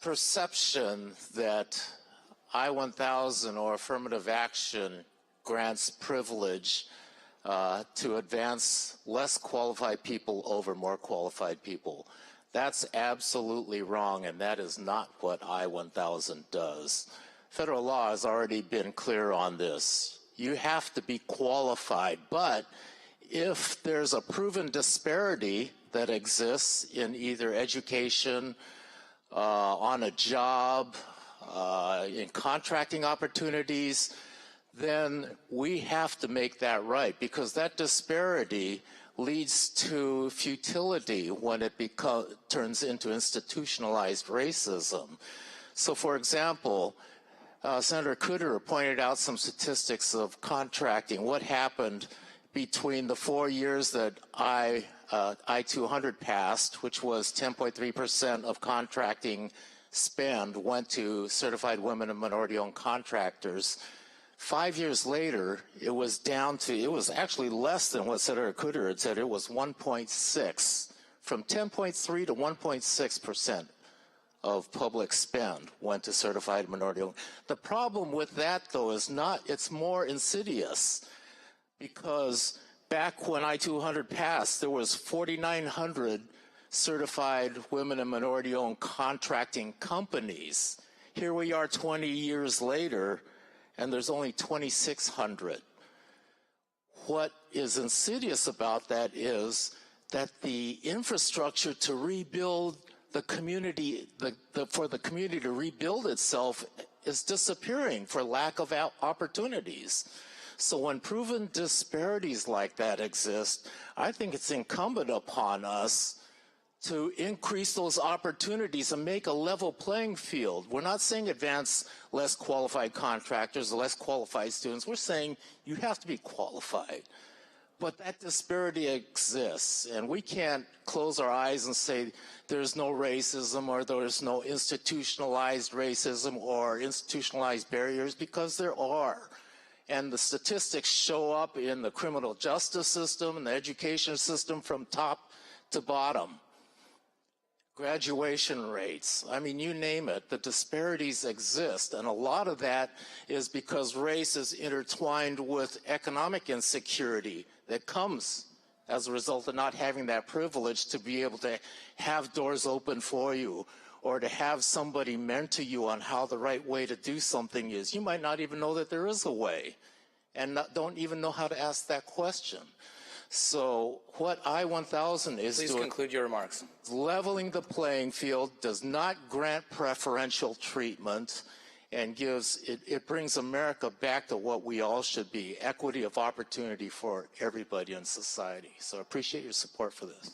perception that I-1000 or affirmative action grants privilege to advance less qualified people over more qualified people. That's absolutely wrong, and that is not what I-1000 does. Federal law has already been clear on this. You have to be qualified, but if there's a proven disparity that exists in either education, on a job, in contracting opportunities, then we have to make that right, because that disparity leads to futility when it turns into institutionalized racism. So, for example, Senator Cooter pointed out some statistics of contracting. What happened between the 4 years that I-200 passed, which was 10.3% of contracting spend went to certified women and minority-owned contractors. 5 years later, it was down to, it was actually less than what Senator Cooter had said. It was 1.6, from 10.3 to 1.6% of public spend went to certified minority-owned. The problem with that, though, is not, it's more insidious, because back when I-200 passed, there was 4,900 certified women and minority-owned contracting companies. Here we are 20 years later, and there's only 2,600. What is insidious about that is that the infrastructure to rebuild the community, for the community to rebuild itself is disappearing for lack of opportunities. So when proven disparities like that exist, I think it's incumbent upon us to increase those opportunities and make a level playing field. We're not saying advance less qualified contractors, less qualified students. We're saying you have to be qualified. But that disparity exists, and we can't close our eyes and say there's no racism or there's no institutionalized racism or institutionalized barriers, because there are. And the statistics show up in the criminal justice system and the education system from top to bottom. Graduation rates, I mean, you name it, the disparities exist. And a lot of that is because race is intertwined with economic insecurity that comes as a result of not having that privilege to be able to have doors open for you, or to have somebody mentor you on how the right way to do something is. You might not even know that there is a way, and don't even know how to ask that question. So what I-1000 is doing— Please conclude your remarks. Leveling the playing field, does not grant preferential treatment, and it brings America back to what we all should be, equity of opportunity for everybody in society. So I appreciate your support for this.